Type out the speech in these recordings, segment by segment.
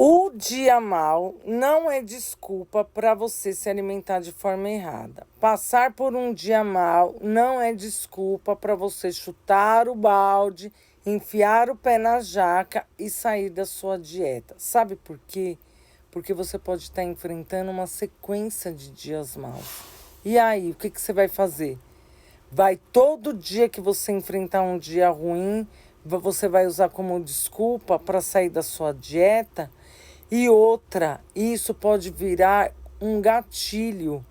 O dia mal não é desculpa para você se alimentar de forma errada. Passar por um dia mal não é desculpa para você chutar o balde, enfiar o pé na jaca e sair da sua dieta. Sabe por quê? Porque você pode estar enfrentando uma sequência de dias maus. E aí, o que você vai fazer? Vai todo dia que você enfrentar um dia ruim, você vai usar como desculpa para sair da sua dieta? E outra, isso pode virar um gatilho.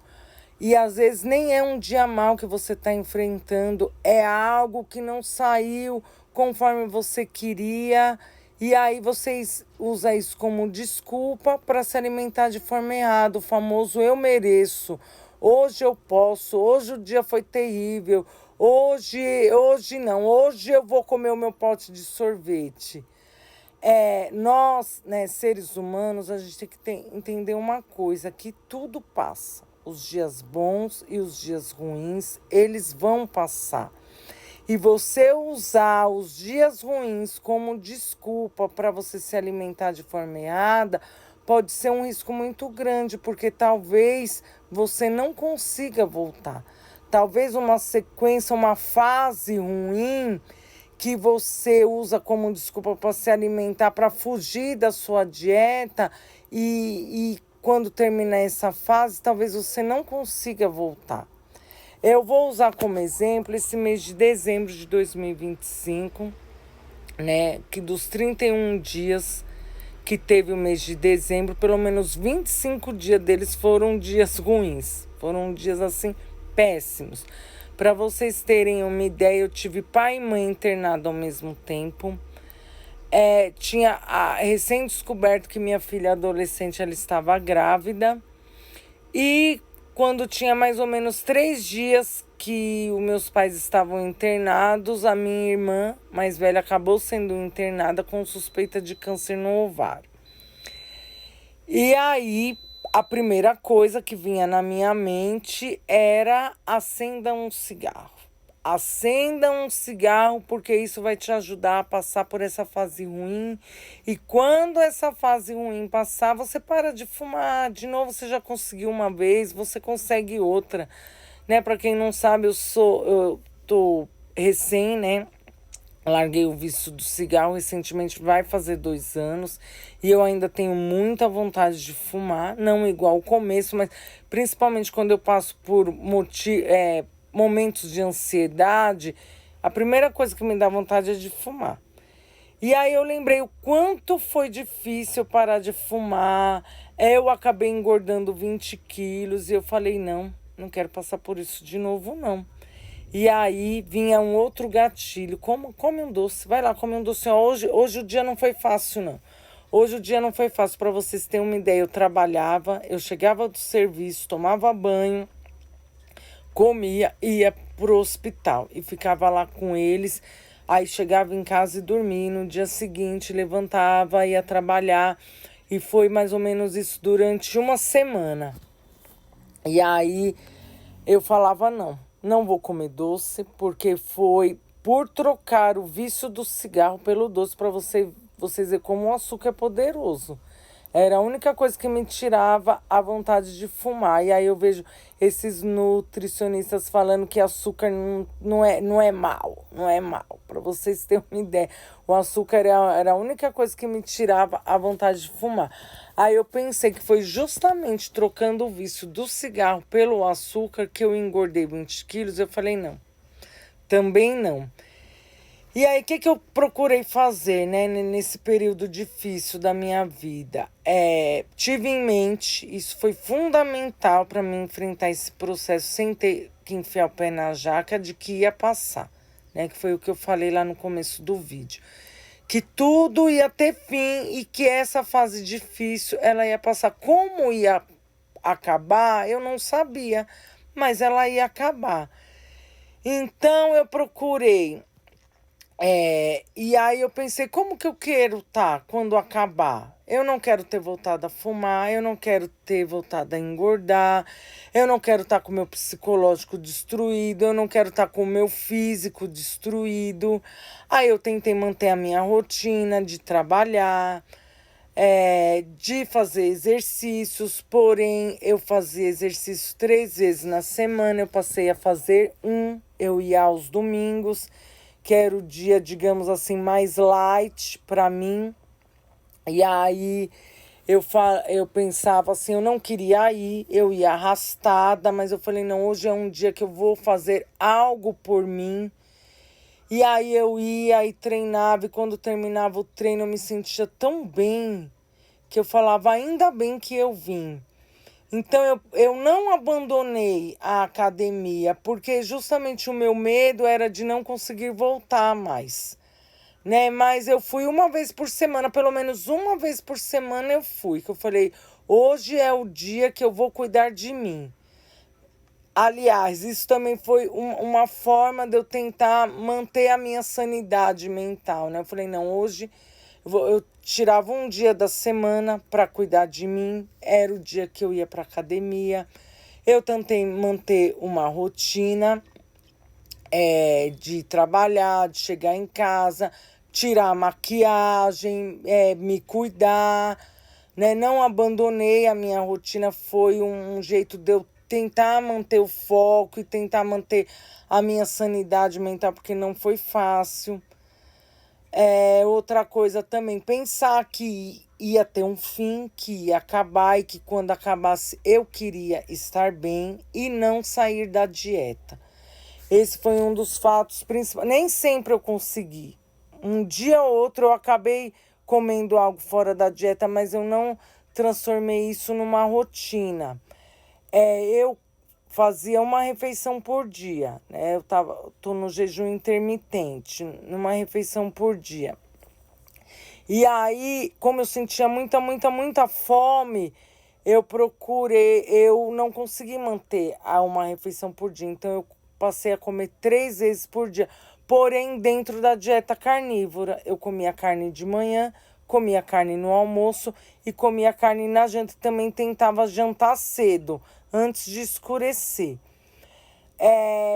E às vezes nem é um dia mal que você está enfrentando, é algo que não saiu conforme você queria. E aí vocês usam isso como desculpa para se alimentar de forma errada, o famoso eu mereço. Hoje eu posso, hoje o dia foi terrível, hoje não, hoje eu vou comer o meu pote de sorvete. Nós, né, seres humanos, a gente tem que entender uma coisa, que tudo passa. Os dias bons e os dias ruins, eles vão passar. E você usar os dias ruins como desculpa para você se alimentar de forma errada, pode ser um risco muito grande, porque talvez você não consiga voltar. Talvez uma sequência, uma fase ruim que você usa como desculpa para se alimentar, para fugir da sua dieta e quando terminar essa fase, talvez você não consiga voltar. Eu vou usar como exemplo esse mês de dezembro de 2025, né, que dos 31 dias que teve o mês de dezembro, pelo menos 25 dias deles foram dias ruins, foram dias assim péssimos. Para vocês terem uma ideia, eu tive pai e mãe internados ao mesmo tempo. Tinha recém-descoberto que minha filha adolescente ela estava grávida. E quando tinha mais ou menos 3 dias que os meus pais estavam internados, a minha irmã mais velha acabou sendo internada com suspeita de câncer no ovário. E aí, a primeira coisa que vinha na minha mente era: acenda um cigarro. Acenda um cigarro, porque isso vai te ajudar a passar por essa fase ruim. E quando essa fase ruim passar, você para de fumar. De novo, você já conseguiu uma vez, você consegue outra. Né? Para quem não sabe, eu tô recém, né? Larguei o vício do cigarro recentemente, vai fazer 2 anos. E eu ainda tenho muita vontade de fumar. Não igual o começo, mas principalmente quando eu passo por momentos de ansiedade. A primeira coisa que me dá vontade é de fumar. E aí eu lembrei o quanto foi difícil parar de fumar. Eu acabei engordando 20 quilos. E eu falei, não quero passar por isso de novo, não. E aí vinha um outro gatilho. Come um doce, vai lá, come um doce. Hoje o dia não foi fácil, não. Hoje o dia não foi fácil. Para vocês terem uma ideia, eu trabalhava, eu chegava do serviço, tomava banho, comia, ia pro hospital e ficava lá com eles. Aí chegava em casa e dormia. No dia seguinte levantava, ia trabalhar. E foi mais ou menos isso durante uma semana. E aí eu falava, não vou comer doce, porque foi por trocar o vício do cigarro pelo doce, para vocês verem como o açúcar é poderoso. Era a única coisa que me tirava a vontade de fumar. E aí eu vejo esses nutricionistas falando que açúcar não é mal, não é mal. Para vocês terem uma ideia, o açúcar era a única coisa que me tirava a vontade de fumar. Aí eu pensei que foi justamente trocando o vício do cigarro pelo açúcar que eu engordei 20 quilos. Eu falei, também não. E aí, o que eu procurei fazer, né, nesse período difícil da minha vida? Tive em mente, isso foi fundamental para mim enfrentar esse processo sem ter que enfiar o pé na jaca, de que ia passar, né? Que foi o que eu falei lá no começo do vídeo. Que tudo ia ter fim e que essa fase difícil, ela ia passar. Como ia acabar, eu não sabia, mas ela ia acabar. Então, eu procurei... e aí eu pensei, como que eu quero quando acabar? Eu não quero ter voltado a fumar, eu não quero ter voltado a engordar, eu não quero estar com o meu psicológico destruído, eu não quero estar com o meu físico destruído. Aí eu tentei manter a minha rotina de trabalhar, de fazer exercícios, porém eu fazia exercício 3 vezes na semana, eu passei a fazer um, eu ia aos domingos, que era o dia, digamos assim, mais light para mim. E aí eu pensava assim, eu não queria ir, eu ia arrastada, mas eu falei, não, hoje é um dia que eu vou fazer algo por mim. E aí eu ia e treinava, e quando terminava o treino eu me sentia tão bem, que eu falava, ainda bem que eu vim. Então eu não abandonei a academia, porque justamente o meu medo era de não conseguir voltar mais, né? Mas eu fui uma vez por semana, pelo menos uma vez por semana eu fui, que eu falei, hoje é o dia que eu vou cuidar de mim. Aliás, isso também foi uma forma de eu tentar manter a minha sanidade mental, né? Eu falei, não, hoje eu tirava um dia da semana para cuidar de mim, era o dia que eu ia para academia. Eu tentei manter uma rotina de trabalhar, de chegar em casa, tirar a maquiagem, me cuidar, né? Não abandonei a minha rotina, foi um jeito de eu tentar manter o foco e tentar manter a minha sanidade mental, porque não foi fácil. Outra coisa também, pensar que ia ter um fim, que ia acabar e que quando acabasse eu queria estar bem e não sair da dieta. Esse foi um dos fatos principais. Nem sempre eu consegui. Um dia ou outro eu acabei comendo algo fora da dieta, mas eu não transformei isso numa rotina. Eu fazia uma refeição por dia, né? Tô no jejum intermitente, numa refeição por dia. E aí, como eu sentia muita fome, eu não consegui manter uma refeição por dia. Então, eu passei a comer 3 vezes por dia. Porém, dentro da dieta carnívora, eu comia carne de manhã, comia carne no almoço e comia carne na janta. Também tentava jantar cedo, antes de escurecer.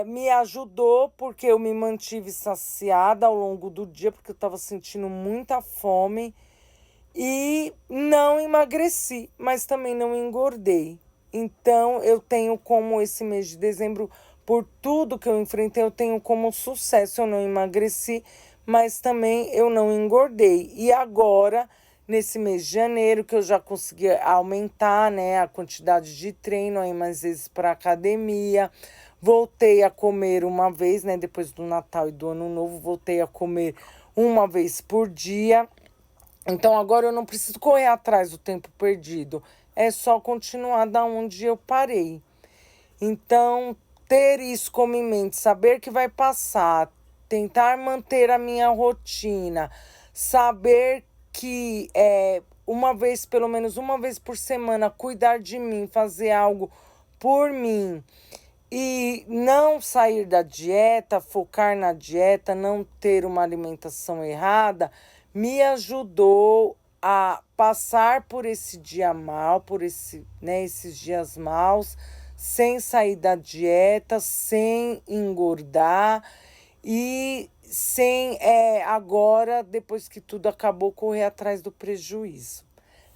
Me ajudou porque eu me mantive saciada ao longo do dia, porque eu estava sentindo muita fome e não emagreci, mas também não engordei. Então, eu tenho como esse mês de dezembro, por tudo que eu enfrentei, eu tenho como sucesso. Eu não emagreci, mas também eu não engordei. E agora, nesse mês de janeiro, que eu já consegui aumentar, né, a quantidade de treino, aí mais vezes para academia. Voltei a comer uma vez, né, depois do Natal e do Ano Novo, voltei a comer uma vez por dia. Então agora eu não preciso correr atrás do tempo perdido, é só continuar da onde eu parei. Então, ter isso como em mente, saber que vai passar, tentar manter a minha rotina, saber que pelo menos uma vez por semana, cuidar de mim, fazer algo por mim e não sair da dieta, focar na dieta, não ter uma alimentação errada, me ajudou a passar por esse dia mal, esses dias maus, sem sair da dieta, sem engordar e sem agora, depois que tudo acabou, correr atrás do prejuízo.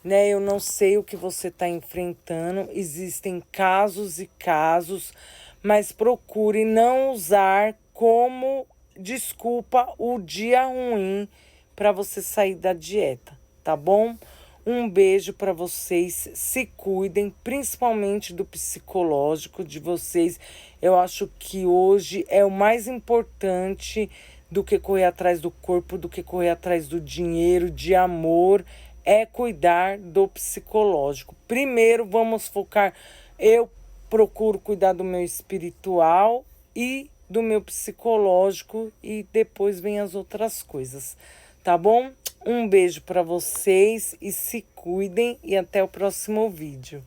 Né? Eu não sei o que você está enfrentando, existem casos e casos, mas procure não usar como desculpa o dia ruim para você sair da dieta, tá bom? Um beijo para vocês, se cuidem, principalmente do psicológico de vocês. Eu acho que hoje é o mais importante do que correr atrás do corpo, do que correr atrás do dinheiro, de amor, é cuidar do psicológico. Primeiro vamos focar, eu procuro cuidar do meu espiritual e do meu psicológico e depois vem as outras coisas, tá bom? Um beijo para vocês e se cuidem e até o próximo vídeo.